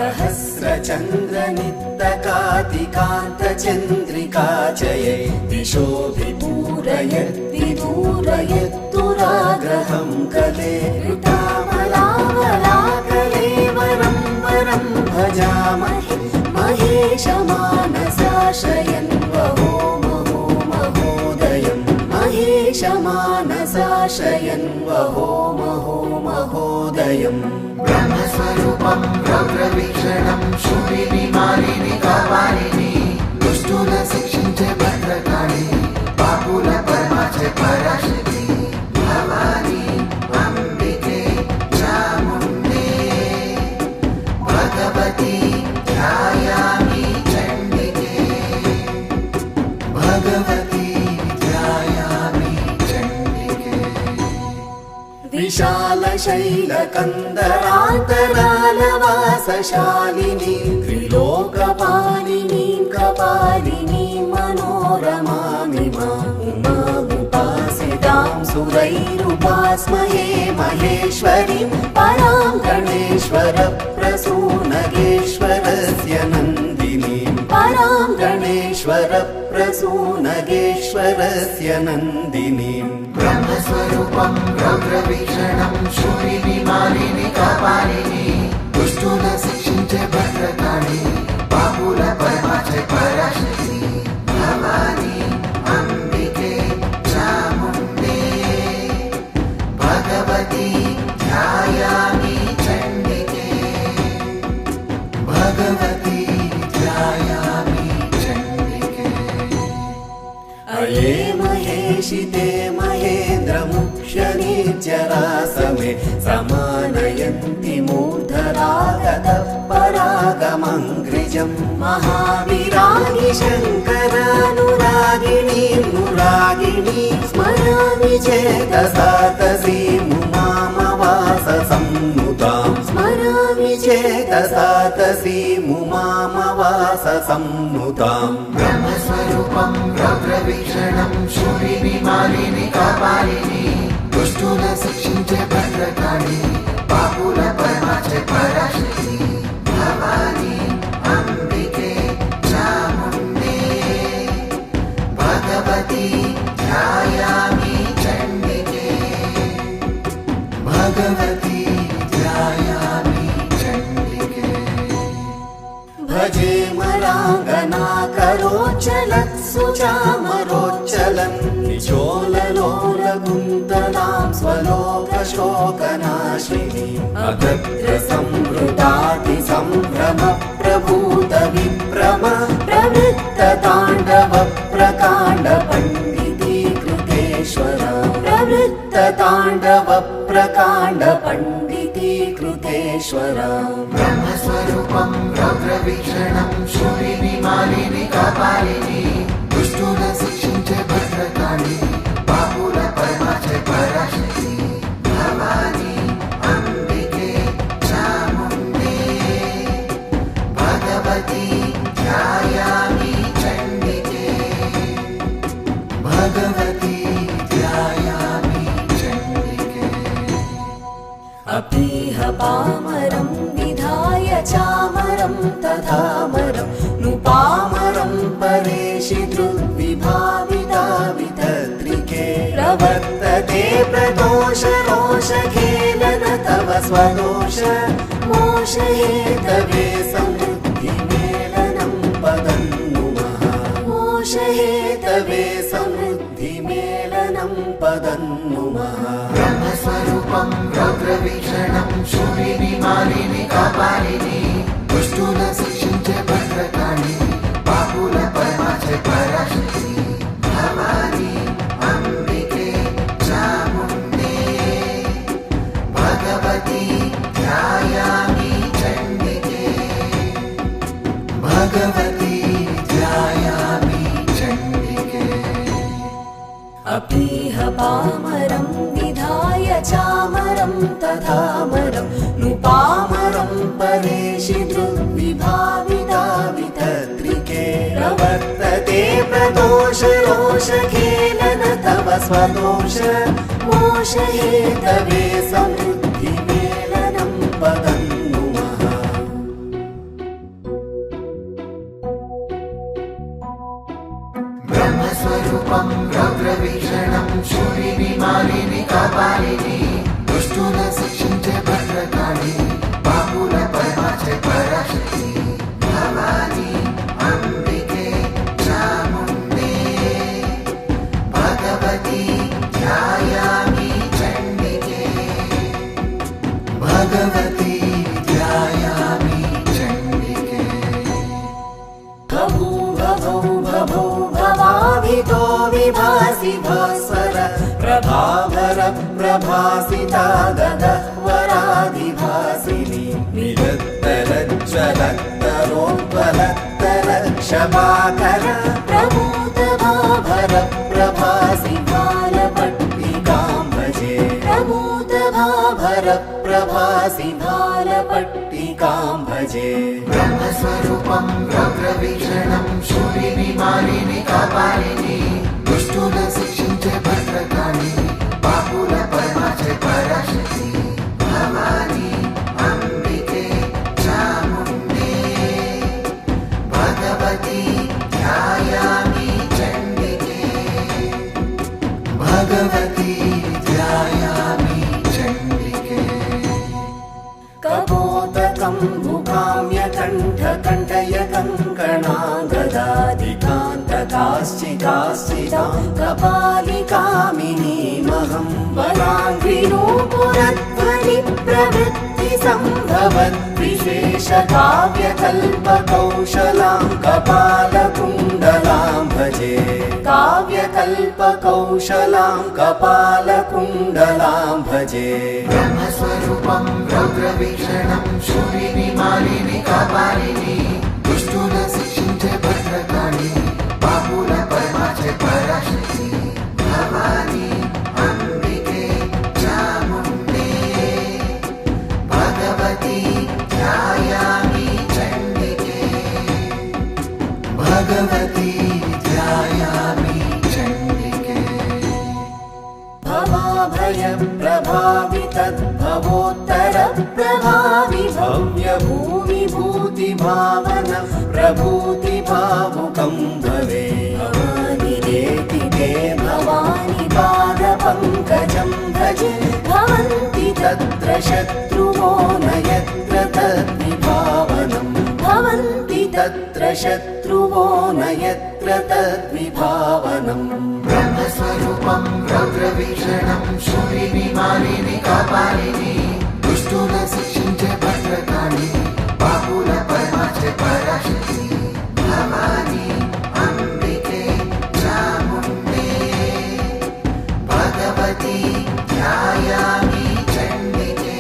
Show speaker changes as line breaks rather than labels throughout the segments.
सहस्रचन्द्रनित्तकातिकान्तचन्द्रिकाचये दिशोऽभिपूरयद्विदूरयद्दुराग्रहं कले ऋतामलावलाकलेवरं वरं भजामहे महेशमानसाशयन् वहो महो महोदयम् महेशमानसाशयन् वहो महो महोदयम्
ब्रह्मस्वरूपं रौद्रवीक्षणं शूलिनी मालिनी कापालिनी दुष्टुल शिक्षिंचे भद्रकाली पापुल परमाचे पराशक्ति भवानी अंबिके चामुण्डे भगवती ध्यायामि चण्डिके भगवती ध्यायामि चण्डिके
विशालशैलकन्दरान्तरालवासशालिनी त्रिलोकपालिनी कपालिनी मनोरमामिमामुपासितां सुरैरुपास्महे महेश्वरीं परां गणेश्वरप्रसूनगेश्वरस्य नन्दिनीं परां गणेश्वरप्रसूनगेश्वरस्य नन्दिनीं
ब्रह्मस्वरूपं रौद्रवीक्षणं शूलिनी मालिनी कापालिनी दुष्टुल शिक्षिंचे भद्रकाली पापुल परमाचे पराशक्ति भवानी अंबिके चामुण्डे भगवती ध्यायामि चण्डिके भगवती ध्यायामि चण्डिके
अये महेशिते महेन्द्रमुख्यनित्यरासमे समानयन्ति मूर्धरागतः परागमङ्घ्रिजं महाविरागी शङ्करानुरागिणीं मुरागिणी स्मरामि चेतसा तसीमुमामवाससम्नुतां स्मरामि चेतसा तसीमुमामवाससम्नुतां
ब्रह्मस्वरूपं रौद्रवीक्षणं शूलिनी मालिनी कापालिनी दुष्टुल शिक्षिंचे भद्रकाली पापुल परमाचे पराशक्ति भवानी अंबिके चामुण्डे भगवती ध्यायामि चण्डिके भगवती ध्यायामि चण्डिके
भजे मराङ्गनाकरोच्चलत्सुचामरोच्चलन् निचोललोलकुन्तलां स्वलोकशोकनाशिनीम् अगत्रसम्भृतातिसम्भ्रमप्रभूतविभ्रम प्रवृत्तताण्डवप्रकाण्डपण्डितीकृतेश्वर प्रवृत्तताण्डवप्रकाण्डपण्डितीकृतेश्वर
ब्रह्मस्वरूपं रौद्रवीक्षणं शूलिनी मालिनी कापालिनी दुष्टुल शिक्षिंचे भद्रकाली पापुल परमाचे पराशक्ति भवानी अंबिके चामुण्डे भगवती ध्यायामि चण्डिके भगवती ध्यायामि चण्डिके
अपीह पामरं विधाय चामरं तथामरं नुपामरं परेशि दृग्विभाविता वितत्रिके प्रवर्तते प्रदोषरोषखेलन तव स्वदोष मोषहेतवे समृद्धिमेलनं पदन्नुमः मोषहेतवे समृद्धिमेलनं पदन्नुमः
ब्रह्मस्वरूपं रौद्रवीक्षणं शूलिनी मालिनी कापालिनी दुष्टुल शिक्षिंचे भद्रकाली पापुल परमाचे पराशक्ति भवानी अंबिके चामुण्डे भगवती ध्यायामि चण्डिके भगवती ध्यायामि चण्डिके
अपीह पामरं विधाय चामरं तथामरं नुपामरं परेशि दृग्विभाविता वितत्रिके प्रवर्तते प्रदोषरोषखेलन तव स्वदोष मोषहेतवे समृद्धिमेलनं पदन्नुमः
भगवती ध्यायामि चण्डिके
भभौ भवाभितो विभासि भास्वर प्रभावर प्रभासिता गगह्वरादिभासिनी निरत्तरज्ज्वलत्तरोत्पलत्तरक्षभाकर प्रमोदभाभर प्रभासि भालपट्टिकां भजे प्रमोदभाभर प्रभासि भालपट्टिकां भजे
ब्रह्मस्वरूपं रौद्रवीक्षणं शूलिनि मालिनि कापालिनि दुष्टुल शिक्षिंचे भद्रकाळि बाहुल परमाचे पराशक्ति भवानी अंबिके चामुण्डे भगवती ध्यायामि चण्डिके भगवती ध्यायामि चण्डिके
कपोतकं भुकाम्यकण्ठकण्ठय कङ्कणागदादिकान्तकाश्चिकाश्चितां कपालिकामिनीमहं वराङ्घ्रिनूपुरध्वनि प्रवृत्तिसम्भवत् विशेषकाव्यकल्पकौशलां कपालकुण्डलां भजे काव्यकल्पकौशलां कपालकुण्डलां भजे
ब्रह्मस्वरूपं रौद्रवीक्षणं शूलिनि मालिनि कापालिनि दुष्टुल शिक्षिंचे भद्रकाळि बाहुल परमाचे पराशक्ति भवानी अंबिके चामुण्डे भगवती ध्यायामि चण्डिके भगवती ध्यायामि चण्डिके
भवाभय प्रभावि तद्भवोत्तर प्रभावि भव्य भूमि भूति भावन प्रभूति भावुकं भवे भवानि देति ते भवानि पाद पंकजं भजे भवन्ति तत्र शत्रुवो न यत्र तद्विभावनं भवन्ति तत्र शत्रुवो न यत्र तद्विभावनम्
ब्रह्मस्वरूपं रौद्रवीक्षणं शूलिनि मालिनि कापालिनि दुष्टुल शिक्षिंचे भद्रकाळि बाहुल परमाचे पराशक्ति भवानी अंबिके चामुण्डे भगवती ध्यायामि चण्डिके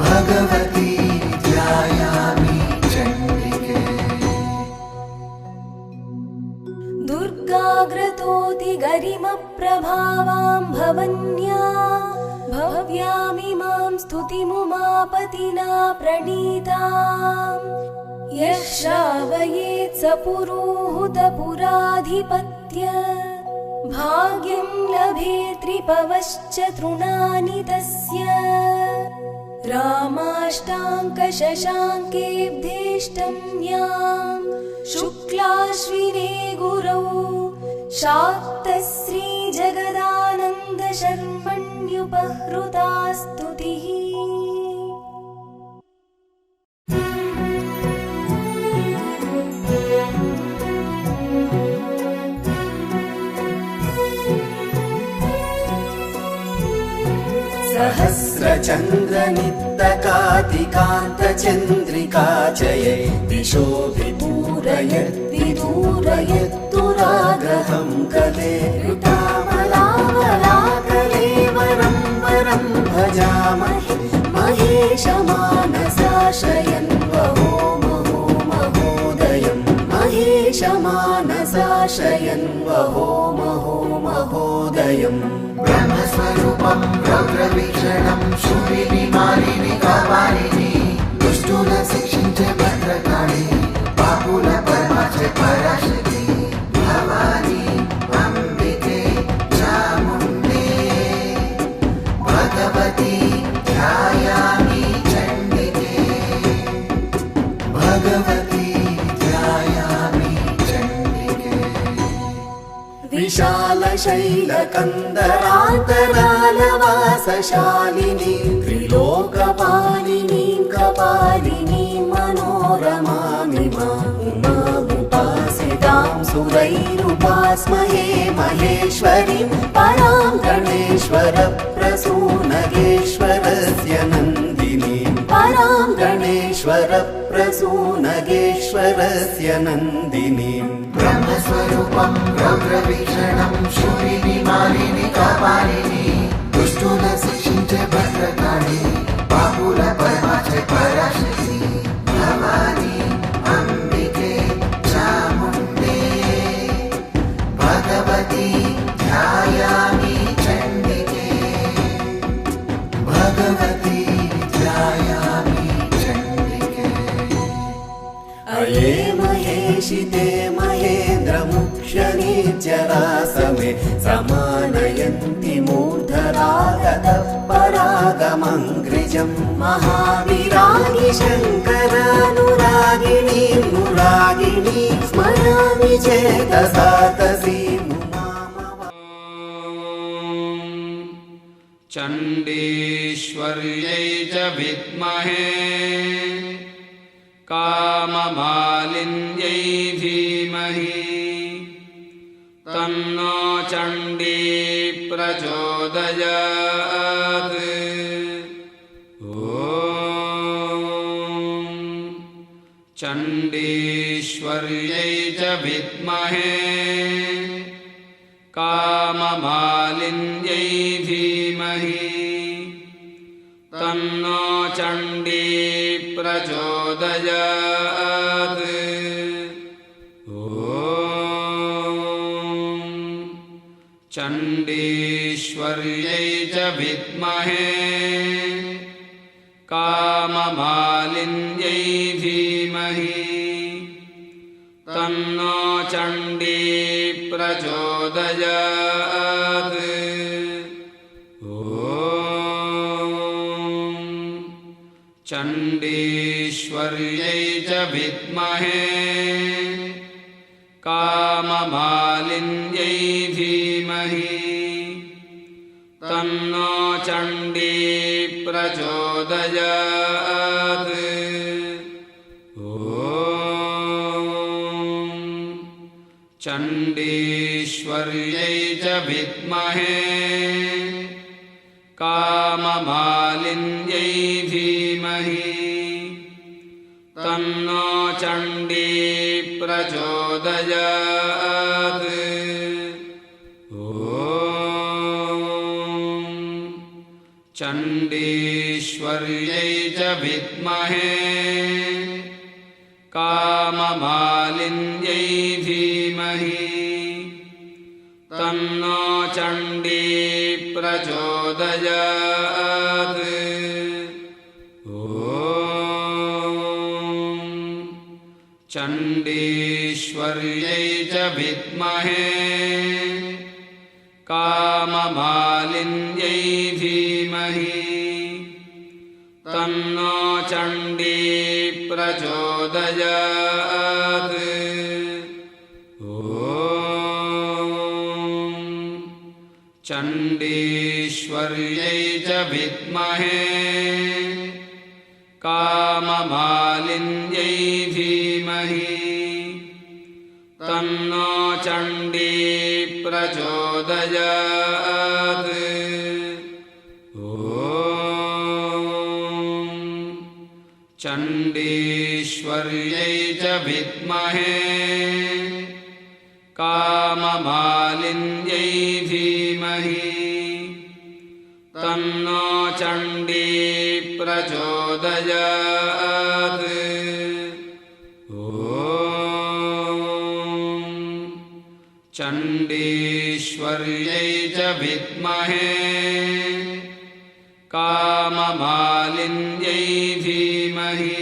भगवती ध्यायामि चण्डिके
दुर्गाग्रतोति गरिमप्रभावां भवन्या भव्यामिमां स्तुतिमुमापतिना प्रणीताम् यः श्रावयेत् स पुरोहुतपुराधिपत्य भाग्यं लभेत्रिपवश्च तृणानि तस्य रामाष्टाङ्कशशाङ्केऽब्धेष्टम्यां शुक्लाश्विने गुरौ शाक्तश्रीजगदानन्दशर्मण्युपहृता स्तुतिः सहस्रचन्द्रनित्तकातिकान्तचन्द्रिका चये दिशो विदूरयद्विदूरयत्तुराग्रहं कले ऋतामलावलाकलेवरं वरं भजामहे महेशमानसाशयन् वहो महो महोदयम् महेशमानसाशयन् वहो महो महोदयम्
ब्रह्मस्वरूपं रौद्रवीक्षणं शूलिनि मालिनि कापालिनि दुष्टुल शिक्षिंचे भद्रकाळि बाहुल परमाचे पराशक्ति भवानी अंबिके चामुण्डे भगवती ध्यायामि चण्डिके भगवती ध्यायामि चण्डिके
विशालशैलकन्दरान्तरालवासशालिनी त्रिलोकपालिनी कपालिनी मनोरमामिमाम् उमामुपासितां सुरैरुपास्महे महेश्वरीं परां गणेश्वर प्रसूनगेश्वरस्य शङ्करस्य नन्दिनीं
ब्रह्मस्वरूपं रौद्रवीक्षणं शूलिनी मालिनी कापालिनी दुष्टुल शिक्षिंचे भद्रकाळी बाहुल परमाचे पराशक्ति भवानी अंबिके चामुण्डे भगवती ध्यायामि चण्डिके भगवती ध्यायामि चण्डिके
अये महेशिते महेन्द्रमुक्षनीचरासमे समानयन्ति मूर्धरागतः परागमङ्घ्रिजं महाविरागी शङ्करानुरागिणी मुरागिणी स्मरामि चेतसा तसीमुमामव
चण्डीश्वर्यै च विद्महे काममालिन्यै धीमहि तन्नो चण्डी प्रचोदयात् ॐ चण्डीश्वर्यै च विद्महे काममालिन्यै धीमहि तन्नो चण्डी प्रचोदयात् चण्डीश्वर्यै च विद्महे काममालिन्यै धीमहि तन्नो चण्डी प्रचोदयात् चण्डीश्वर्यै च विद्महे काममालिन्यै धीमहि तन्नो चण्डी प्रचोदयात् चण्डीश्वर्यै च विद्महे काममालिन्यै धीमहि तन्नो चण्डी प्रचोदयात् चण्डीश्वर्यै च विद्महे काममालिन्यै धीमहि तन्नो चण्डी प्रचोदयात् चण्डीश्वर्यै च विद्महे काममालिन्यै धीमहि तन्नो चण्डी प्रचोदयात् चण्डीश्वर्यै च विद्महे काममालिन्यै धीमहि तन्नो चण्डी प्रचोदयात् चण्डीश्वर्यै च विद्महे काममालिन्यै धीमहि तन्नो चण्डी प्रचोदयात् चण्डीश्वर्यै च विद्महे काममालिन्यै धीमहि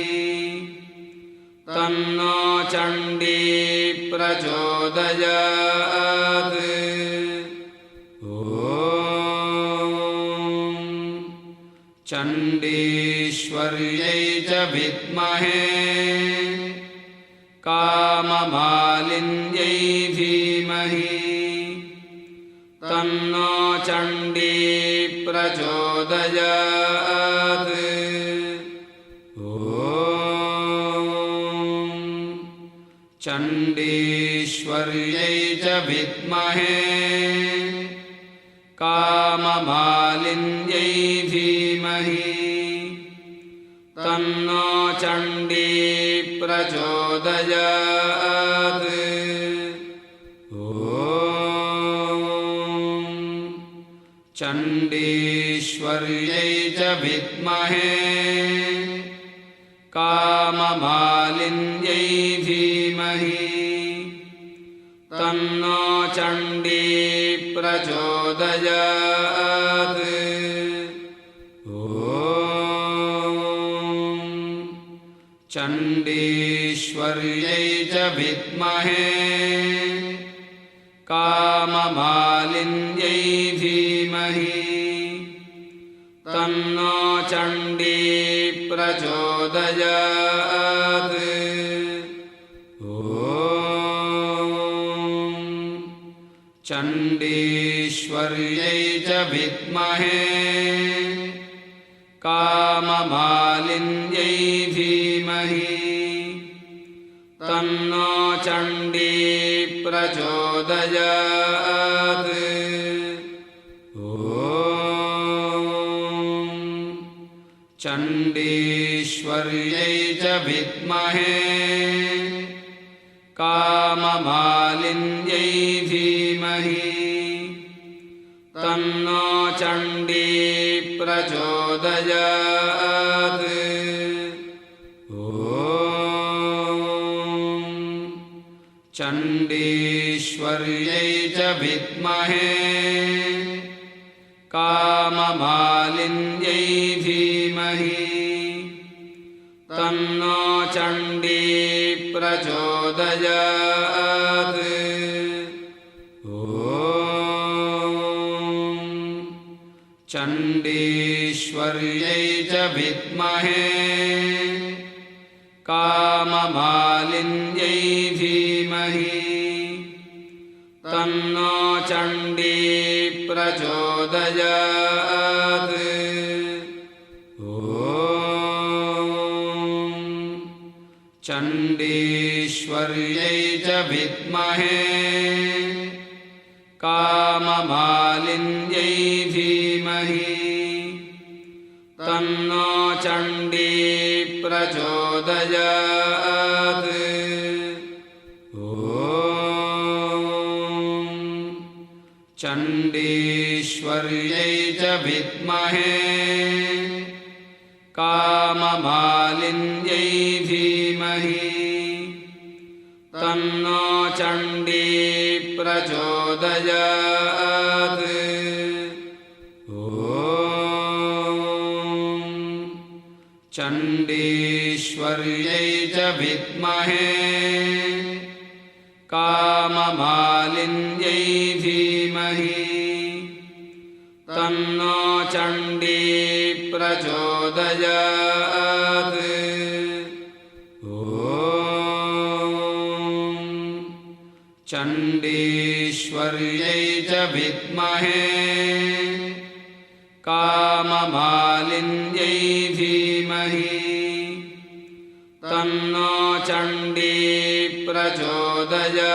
तन्नो चण्डी प्रचोदयात् चण्डीश्वर्यै च विद्महे काममालिन्यै धीमहि तन्नो चण्डी प्रचोदयात् चण्डीश्वर्यै च विद्महे काममालिन्यै धीमहि तन्नो चण्डी प्रचोदयात्। ॐ चण्डीश्वर्यै च विद्महे काममालिन्यै धीमहि तन्नो चण्डी प्रचोदयात्। ॐ चण्डीश्वर्यै च विद्महे काममालिन्यै धीमहि तन्नो चण्डी प्रचोदयात्। ॐ चण्डीश्वर्यै च विद्महे काममालिन्यै धीमहि तन्नो चण्डी प्रचोदयात्। ॐ चण्डीश्वर्यै च विद्महे काममालिन्यै धीमहि तन्नो चण्डी प्रचोदयात्। ॐ चण्डीश्वर्यै च विद्महे काममालिन्यै धीमहि तन्नो चण्डी प्रचोदयात्। ॐ चण्डीश्वर्यै च विद्महे काममालिन्यै धीमहि तन्नो चण्डी प्रचोदयात्। ॐ चण्डीश्वर्यै च विद्महे काममालिन्यै धीमहि तन्नो चण्डी प्रचोदयात्। ॐ चण्डीश्वर्यै च विद्महे काममालिन्यै धीमहि तन्नो चण्डी प्रचोदयात्। ॐ चण्डीश्वर्यै च विद्महे काममालिन्यै धीमहि तन्नो चण्डी प्रचोदयात्। ॐ चण्डीश्वर्यै च विद्महे काममालिन्यै धीमहि तन्नो चण्डी प्रचोदयात्।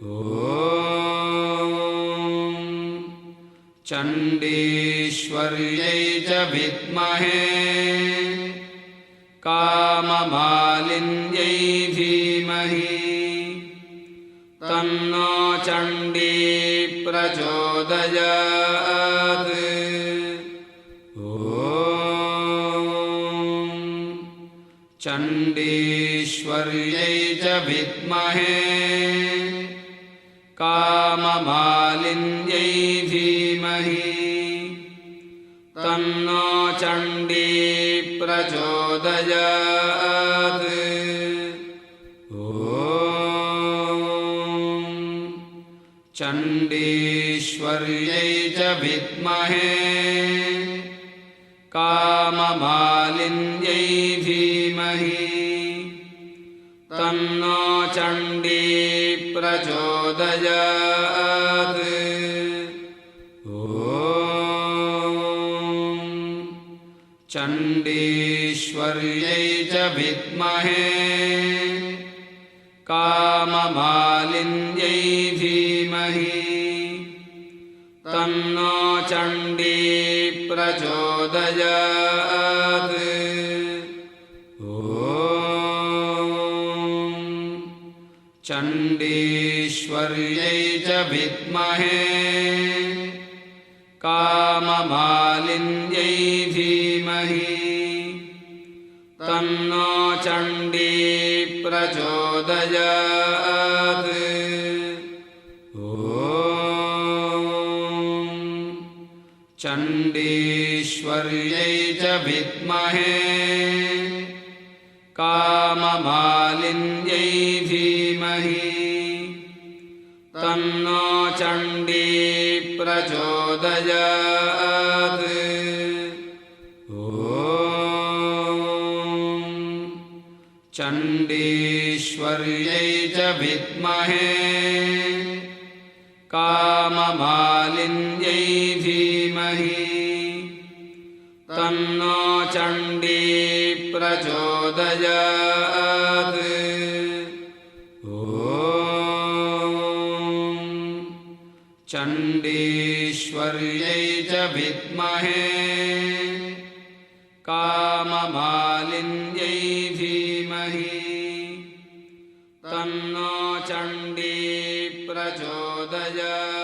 ॐ चण्डीश्वर्यै च विद्महे काममालिन्यै धीमहि तन्नो चण्डी प्रचोदयात्। ॐ चण्डीश्वर्यै च विद्महे काममालिन्यै धीमहि तन्नो चण्डी प्रचोदयात्। ॐ चण्डीश्वर्यै च विद्महे काममालिन्यै धीमहि तन्नो चण्डी प्रचोदयात्। ॐ चण्डीश्वर्यै च विद्महे काममालिन्यै धीमहि तन्नो चण्डी प्रचोदयात्। ॐ चण्डीश्वर्यै च विद्महे काममालिन्यै धीमहि तन्नो चण्डी प्रचोदयात् ॐ चण्डीश्वर्यै च विद्महे काममालिन्यै धीमहि तन्नो चण्डी प्रचोदयात् ॐ चण्डीश्वर्यै च विद्महे काममालिन्यै धीमहि तन्नो चण्डी प्रचोदयात् ॐ चण्डीश्वर्यै च विद्महे काममालिन्यै धीमहि तन्नो चण्डी प्रचोदयात्